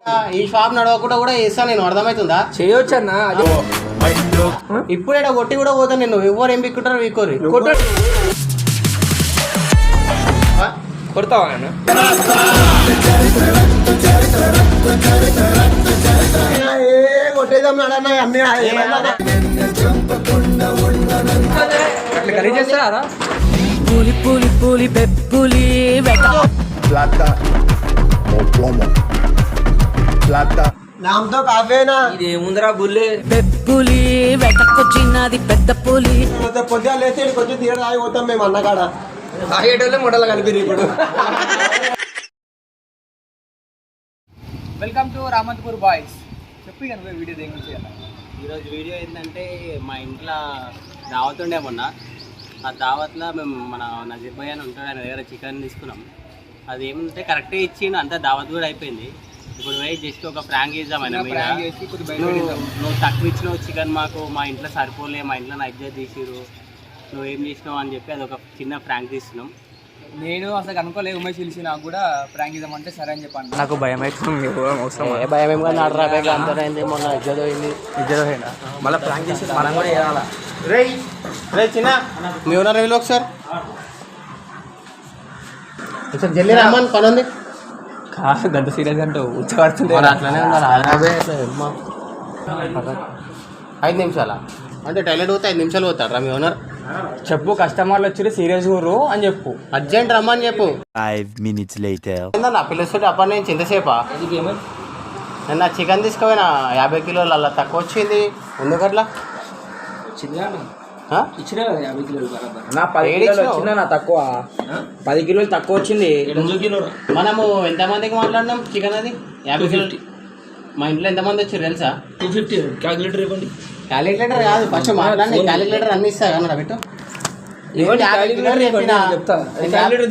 ఈ షాప్ నడవకుండా కూడా చేస్తా నేను, అర్థమవుతుందా? చేయొచ్చు అన్న. ఇప్పుడే కొట్టి కూడా పోతాను నేను. ఎవరు ఏం పిక్కుంటారో వీకోరి కొడతావా అన్న? చేస్తారా? పులి పులి పులి పెప్పులి plata o plomo. Plata. నామతో కాఫేనా ఇది ఏముందిరా బుల్లే? పెప్పులి వెతకొచ్చినది పెద్ద పులి. పొద్దుగా లేచి కొంచెం తీయడం ఆగి పోతాం మేము అన్నకాడ. తాగేటోళ్ళే మొడలు కలిపిరు ఇప్పుడు. Welcome to Ramanthapur boys. చెప్పి కనుక వీడియో దేని గురించి చేయాలి? ఈరోజు వీడియో ఏంటంటే మా ఇంట్లో దావత్ ఉండే మొన్న. ఆ దావత్లో మేము మన నజీర్ భయ్య అని ఉంటాడు, ఆయన దగ్గర చికెన్ తీసుకున్నాం. అది ఏమంటే కరెక్ట్గా ఇచ్చిండు, అంతా దావత్ కూడా అయిపోయింది. ఇప్పుడు పోయి జస్ట్ ఒక ఫ్రాంక్ చేద్దాం ఆయన మీద. నువ్వు తక్కువ ఇచ్చినావు చికెన్, మాకు మా ఇంట్లో సరిపోలే, మా ఇంట్లో నా ఇజ్జత్ తీసిరు, నువ్వు ఏం చేసినావు అని చెప్పి అది ఒక చిన్న ఫ్రాంక్ తీస్తున్నాం. నేను అసలు అనుకోలేదు ఉమేష్ పిలిచి నాకు కూడా ప్రాంక్ ఇద్దామంటే సరే అని చెప్పాను. నాకు భయం అవుతుంది. భయం ఏం కానీ నడరాబేగా అంతైంది, మొన్న ఇజ్జత్ పోయింది. మళ్ళీ ప్రాంక్ చేసి మనం కూడా చేయాలా? రే చిన్న మీ ఓనర్ వీళ్ళు ఒకసారి జల్లి రమ్మని పని ఉంది. కాదు గంట సీరియస్ అంటే ఉచ్చబడుతుంది. అట్లనే ఉండాలి. 5 నిమిషాలా అంటే టైలెట్ పోతే 5 నిమిషాలు పోతాడు రా మీ ఓనర్. చెప్పు, కస్టమర్లు వచ్చి సీరియస్ ఊరు అని చెప్పు, అర్జెంట్ రమ్మని చెప్పు. 5 minutes later. నా పిల్లలు అప్పటి నుంచి ఎంతసేపా? నేను నా చికెన్ తీసుకుపోయినా 50 కిలోలు అలా తక్కువ వచ్చింది. ఎందుకట్లా ఇచ్చిన 50 కిలోలు నా 10 కిలోలు వచ్చిందా? నా తక్కువ 10 కిలోలు తక్కువ వచ్చింది. మనము ఎంతమందికి మాట్లాడినాం చికెన్? అది 50 కిలోలు. మా ఇంట్లో ఎంతమంది వచ్చారు తెలుసా? 250. క్యాలిక్యులేటర్ ఇవ్వండి. క్యాలిక్యులేటర్ కాదు, ఫస్ట్ మాట్లాడి క్యాలిక్యులేటర్ అన్ని ఇస్తా కన్నా పెట్టు.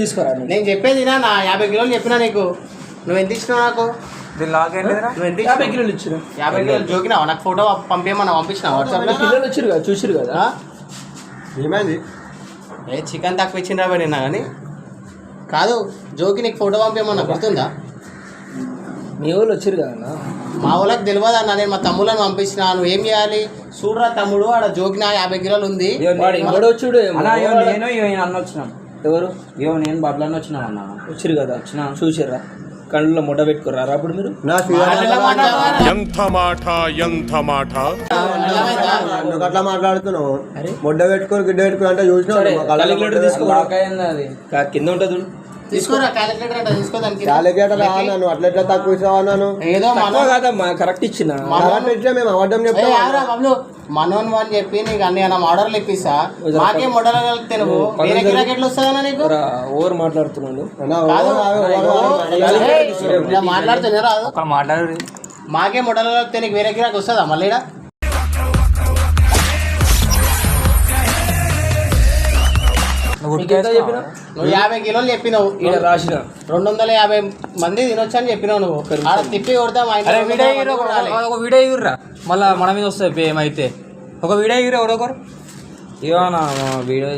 తీసుకోరా. నేను చెప్పేది నా 50 కిలోలు చెప్పినా నీకు. నువ్వు ఎంత ఇచ్చినావు నాకు? నువ్వు ఎంత 50 కిలోలు ఇచ్చిన. 50 కిలోలు జోకినావు. నాకు ఫోటో పంపించమన్నా, పంపించిన వాట్సాప్లో. పిల్లలు వచ్చారు కదా, చూసిరు కదా. ఏమైంది? చికెన్ తక్కువ ఇచ్చిండ్రా పడినా కానీ కాదు, జోకి నీకు ఫోటో పంపించమన్నా, గుర్తుందా? మీ వాళ్ళు వచ్చారు కదా. మా వాళ్ళకి తెలియదు అన్న, నేను మా తమ్ముళ్ళని పంపించిన. నువ్వు ఏం చేయాలి? చూడరా తమ్ముడు, ఆడ జోకిన 50 కిలోలు ఉంది. వచ్చాడు నేను అన్న వచ్చినాం. ఎవరు? నేను బబ్బులు అన్న వచ్చినాం అన్న. వచ్చారు కదా, వచ్చిన చూసారా? కళ్ళలో ముడ్డ పెట్టుకున్నారా అప్పుడు మీరు? నువ్వు అట్లా మాట్లాడుతున్నావు. మొడ్డ పెట్టుకొని గిడ్డ పెట్టుకుని అంటే చూసినావు. కింద ఉంటుంది తీసుకోరా క్యాలిక్యులేటర్ అంటే తీసుకోదానికి. క్యాలిక్యులేటర్ అన్నాను, అట్లా ఎట్లా తక్కువ ఇస్తావు అన్నాను. ఏదో కాదమ్మా, కరెక్ట్ ఇచ్చిన. మేము అబద్ధం చెప్తాం. మనోన్ అని చెప్పి నీకు అన్ని అన్న ఆర్డర్లు ఇప్పిస్తా. మాకే మొడలు కలిపితే నువ్వు వేరే గిరాకీ ఎట్లా వస్తుందన్నా నీకు? ఓవర్ మాట్లాడుతున్నాను. మాట్లాడుతున్నా రాదు, మాట్లాడు. మాకే మొడలు కలిపితే నీకు వేరే గిరాకీ వస్తుందా మళ్ళీ? నువ్వు 50 కిలోలు చెప్పినావు, రాసిన 250 మంది తినొచ్చు అని చెప్పినావు. నువ్వు ఆడ తిప్పి కొడతా. ఒక వీడియో ఎగురురా, మళ్ళీ మన మీద వస్తుంది ఏమైతే. ఒక వీడియో ఎగురు ఎవడొకరు. ఇవన్నా వీడియో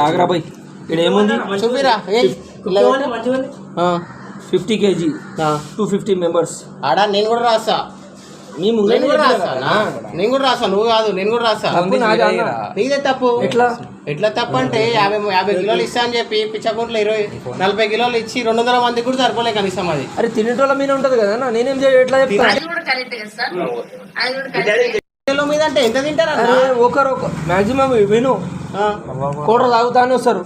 ఆగ్రా పోయి ఇక్కడ ఏముంది చూపిరా. 50 kg 250 members. ఆడ నేను కూడా రాస్తా. నేను కూడా రాస్తా. నువ్వు కాదు, నేను కూడా రాస్తా. నీదే తప్పు. ఎట్లా తప్పు అంటే 50 కిలోలు ఇస్తా అని చెప్పి పిచ్చకుంట్లో 40 కిలోలు ఇచ్చి 200 మందికి కూడా సరిపోలే కనీసం. అది అరే తినేటోళ్ళ మీద ఉంటది కదా, నేనేం ఎట్లా చెప్తాను మీద అంటే ఎంత తింటారా? ఒకరు మాక్సిమం విను కోటర్ తాగుతా అని వస్తారు.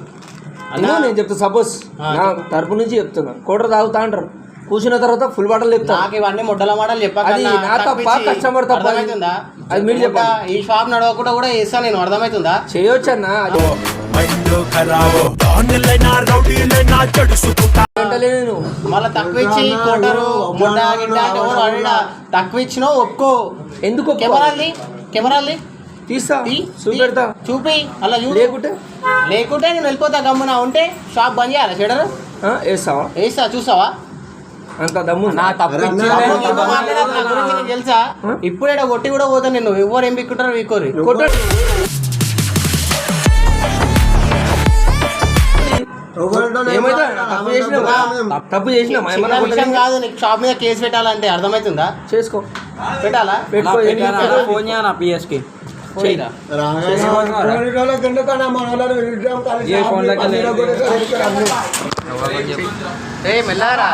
నేను చెప్తా, సపోజ్ నా తరపు నుంచి చెప్తున్నా, కోటర్ తాగుతా అంటారు. కూర్చున్న తర్వాత ఫుల్ బాటలు చెప్తా. నాకు ఇవన్నీ మొడ్డల మాటలు చెప్పాలి. కస్టమర్ తప్ప. అర్థమవుతుందా? అది మీరు చెప్పండి. ఈ షాప్ నడవకుండా కూడా చేస్తా నేను, అర్థమవుతుందా? చేయొచ్చు అన్న. మళ్ళీ తక్కువ ఇచ్చి కోటరు మొడ్డ గిడ్డ అంటే తక్కువ ఇచ్చినావు ఒప్పుకో. ఎందుకు కెమెరాల్ని తీస్తా, చూపెడతా. చూపి అలా లేకుంటే నేను వెళ్ళిపోతా. గమ్మున ఉంటే షాప్ బంద్ చేయాలి. షెడర్ వేస్తా, చూసావా? అంత దమ్ము తెలుసా? ఇప్పుడే కొట్టి కూడా పోతాను నేను. ఎవరు ఏం పిక్కుంటారో వీకోరి ఏమైతే తప్పు చేసినా మా ఏమన్నా చిన్న విషయం కాదు, నీకు షాప్ మీద కేసు పెట్టాలంటే అర్థమవుతుందా? చేసుకో, పెట్టాలా? పెట్టుకో. ఫోన్ చేయనా పిఎస్కి చేయరా? మెల్లరా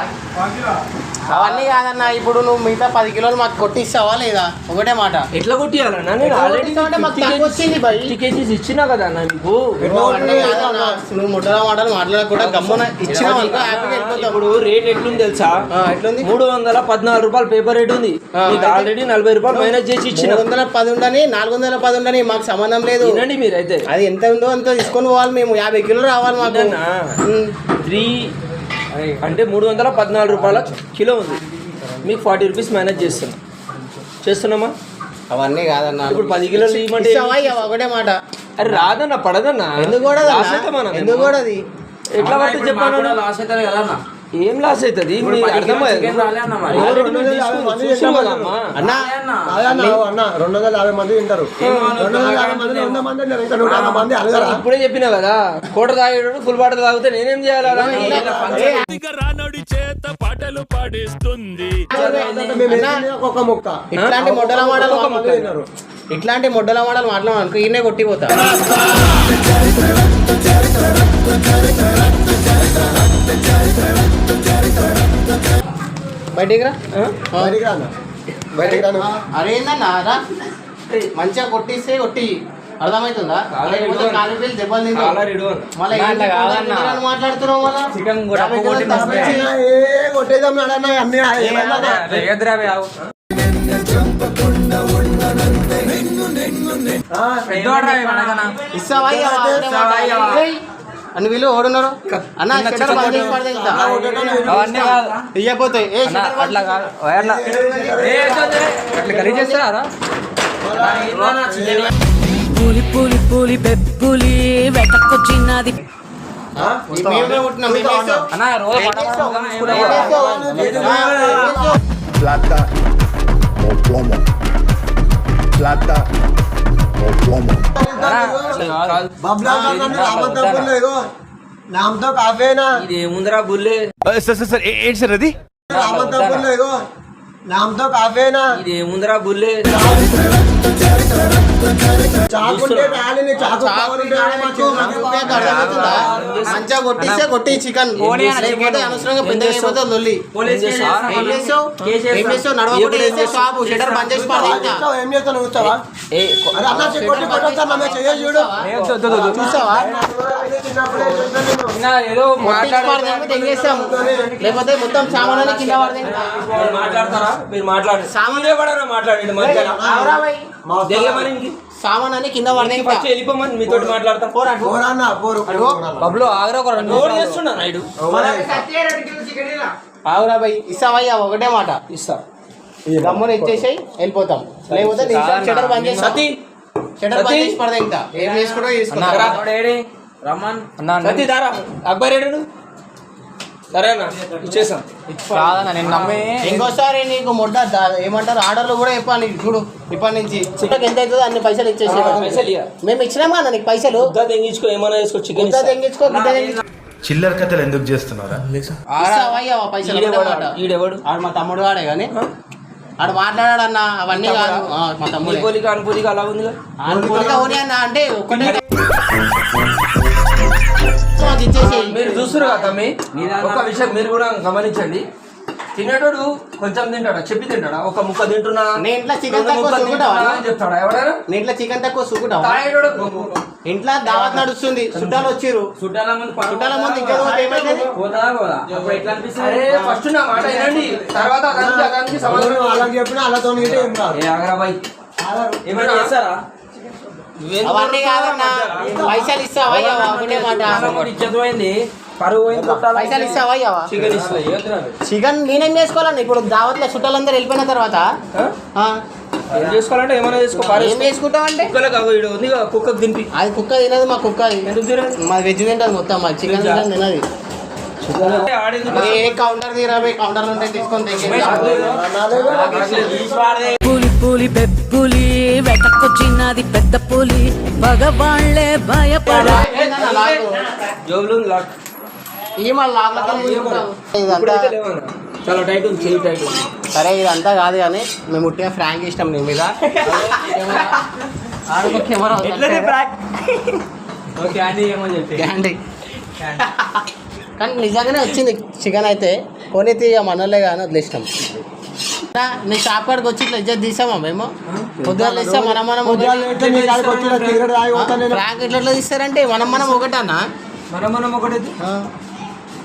అవన్నీ కాదన్నా. ఇప్పుడు నువ్వు మిగతా 10 కిలోలు మాకు కొట్టిస్తావా లేదా? ఒకటే మాట. ఎట్లా కొట్టియాలన్నా? నేను ఆల్రెడీ మాకు తక్కువ వచ్చింది భయ్. 50 కేజీస్ ఇచ్చినా కదా అన్న నీకు. అవన్నీ కాదన్నా. నువ్వు ముట్టల మాటలు మాట్లాడకుండా గమ్మున ఇచ్చినా హ్యాపీగా వెళ్ళిపోతాం. ఇప్పుడు రేట్ ఎట్లుంది తెలుసా? ఎట్లుంది? 314 రూపాయలు పేపర్ రేట్ ఉంది. నీకు ఆల్రెడీ 40 రూపాయలు మైనస్ చేసి ఇచ్చిన. 310 ఉండని 410 ఉండని మాకు సంబంధం లేదు. వినండి మీరైతే, అది ఎంత ఉందో అంత తీసుకొని పోవాలి. మేము 50 కిలోలు రావాలి మాకు. 3 అంటే 314 రూపాయల కిలో ఉంది. మీకు 40 రూపీస్ మేనేజ్ చేస్తున్నామా? అవన్నీ కాదన్నా. ఇప్పుడు 10 కిలోలు ఇవ్వమంటే ఒకటే మాట. అరే రాదన్న, పడదన్నా. ఎందుకు కూడా ఎందుకు కూడా అది ఎట్లా పడితే చెప్పాను? లాస్ అవుతుంది కదా అన్న. ఏం లాస్ అవుతుంది? ఇప్పుడే చెప్పినా కదా, కోట తాగేటప్పుడు ఫుల్ బాటిల్ తాగితే నేనేం చేయాలి? ఇట్లాంటి మొడ్డల మాటలు మాట్లాడమనుకో ఈయనే కొట్టిపోతా. బయటికి రా. అరే ఏందన్నా రా, మంచిగా కొట్టిస్తే కొట్టి అర్థమవుతుందా? దెబ్బలు తింటావు మళ్ళీ మాట్లాడుతున్నావు. మళ్ళీ చికెన్ కొట్టేద్దాం అన్ని ఇస్తావా అని వీళ్ళు ఓడున్నారు అన్న. ఇయ్యపోతే అట్లా కాదు, అట్లా ఖరీదు చేస్తారా? పులి పులి పులి పెప్పులి వెతకొచ్చినది. అన్న రోజు Plata o plomo. Plata o plomo. నామతో కాఫేనా ఇది ఏముందిరా బుల్లే? సార్ ఏంటి సార్ అది? నామతో కాఫేనా ఇది ఏముందిరా బుల్లే? చాకుంటే రాలిని చాకు మంచిగా కొట్టిస్తే కొట్టి చికెన్ లేకపోతే అనవసరంగా పెద్ద అయిపోతే లొల్లి. ఏం చేస్తావు? నడవకుండా వేస్తే షాపు షటర్ బంద్ చేసి పడతా. ఏం చేస్తావు? చూస్తావా? చూడు చూసావా? ఏదో లేకపోతే మొత్తం సామాన్లు కింద పడతాయి. మాట్లాడతారా మీరు? మాట్లాడండి. సామాన్లే పడరా? మాట్లాడండి. సామాన్ అని కింద పడతాయి. వెళ్ళిపోమని మీతో మాట్లాడతాం. బబ్లు ఆగ్రా ఒక 2 ఎవరు చేస్తున్నా నాయుడు? ఆవురా భయ్, ఇస్తావయ్యా ఒకటే మాట. ఇస్తా. గమ్మున ఇచ్చేసాయి వెళ్ళిపోతాం. లేకపోతే షటర్ బంద్ చేసి షటర్ బంద్ చేసి పడతాయి. ఇంకా ఏం చేసుకుంటో చేసుకుంటా. రమ్మన్ సతీ దారా అక్బర్ ఏడు. సరే అన్న ఇచ్చేసాం. కాదన్న నేను నమ్మి ఇంకోసారి నీకు ఏమంటారు ఆర్డర్లు కూడా చెప్పాలి. చూడు ఇప్పటి నుంచి చికెన్ ఎంత అవుతుందో అన్ని పైసలు ఇచ్చేసి పైసలు ఇయ్య. మేము ఇచ్చినాం కదా నీకు పైసలు. తెంగించుకో, ఏమైనా చేసుకో. చికెన్ తెంగించుకో, గిడ్డ తెంగించుకో. చిల్లర కథలు ఎందుకు చేస్తున్నారా? ఇస్తావయ్యా పైసలు. ఈడెవడు? ఆడు మా తమ్ముడు వాడే కానీ ఆడు మాట్లాడాడన్నా. అవన్నీ కాదు మా తమ్ముడు. పోలిక అనుకూలిక అలా ఉంది. అనుకూలిక ఓని అన్న అంటే ఒకటే ఇచ్చేసి. మీరు చూస్తున్నారు కదా తమ్మి, ఒక విషయం మీరు కూడా గమనించండి. తినేటోడు కొంచెం తింటాడా? చెప్పి తింటాడా? ఒక ముక్క తింటున్నా నేను ఇంట్లో చికెన్ తక్కువ సుకుంటావా చెప్తాడా ఎవడైనా? నేను ఇంట్లో చికెన్ తక్కువ సుకుంటావా? ఇంట్లో దావత్ నడుస్తుంది, చుట్టాలు వచ్చిర్రు. చుట్టాల ముందు ఇంకా అరే ఫస్ట్ నా మాట వినండి, తర్వాత అదానికి సమాధానం. వాళ్ళకి చెప్పిన వాళ్ళతో ఏమైనా చేస్తారా? అవన్నీ కాదన్నా. పైసలు ఇస్తావయ్యా ఒకటే మాట. పైసలు ఇస్తావయ్యావా? చికెన్ నేనేం చేసుకోవాలన్నా? ఇప్పుడు దావత్లో చుట్టాలందరూ వెళ్ళిపోయిన తర్వాత ఏం చేసుకోవాలంటే ఏమైనా చేసుకో. ఏం చేసుకుంటావు అంటే కుక్కకు తింపి. అది కుక్క తినదు. మా కుక్క మా వెజ్ తింటది మొత్తం. మా చికెన్ తినది. ఏ కౌంటర్ తీరాబోయి కౌంటర్లు ఉంటే తీసుకొని పులి పులి పెప్పులి వెతకొచ్చినది పెద్ద పులి. మగవాళ్లే భయపడ జోబులు లాక్ ఈ మళ్ళీ లోపలికి ఇదంతా ఇప్పుడైతే లేవన్నా చాలా టైట్ ఉంది, చేయి టైట్ ఉంది. సరే ఇదంతా కాదు కానీ మేము ఉట్టిగా ఫ్రాంక్ ఇష్టం నీ మీద ఆడుకో కెమెరా ఓకే అండి ఏమో చెప్పి క్యాండీ కానీ నిజంగానే వచ్చింది చికెన్ అయితే పోనీతి ఇక మనోళ్ళే కానీ వదిలేసినాం నీ షాప్ కాడికి వచ్చి ఇట్లా ఇజ్జత్ తీసామా మేము పొద్దుగాలు ఇస్తాం మనం ఫ్రాంక్ ఇట్లా తీస్తారంటే మనం ఒకటన్నా మనం ఒకటైతే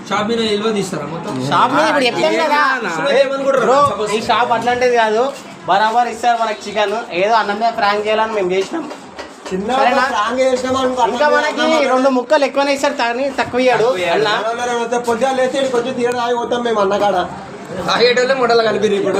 షాప్ మీద నిల్వ తీస్తారా మొత్తం షాప్ మీద ఇప్పుడు చెప్తాం కదా బ్రో, ఈ షాప్ అట్లాంటిది కాదు, బరాబర్ ఇస్తారు మనకి చికెన్. ఏదో అన్నం మీద ఫ్రాంక్ చేయాలని మేము చేసినాం. సరేనా? ఇంకా మనకి 2 ముక్కలు ఎక్కువనే ఇస్తారు కానీ తక్కువ ఇయ్యాడు అన్న. పొద్దుగా లేచి కొంచెం తీయడం ఆగి పోతాం మేము అన్నకాడ తాగేటోళ్ళే మొడలు కలిపి ఇప్పుడు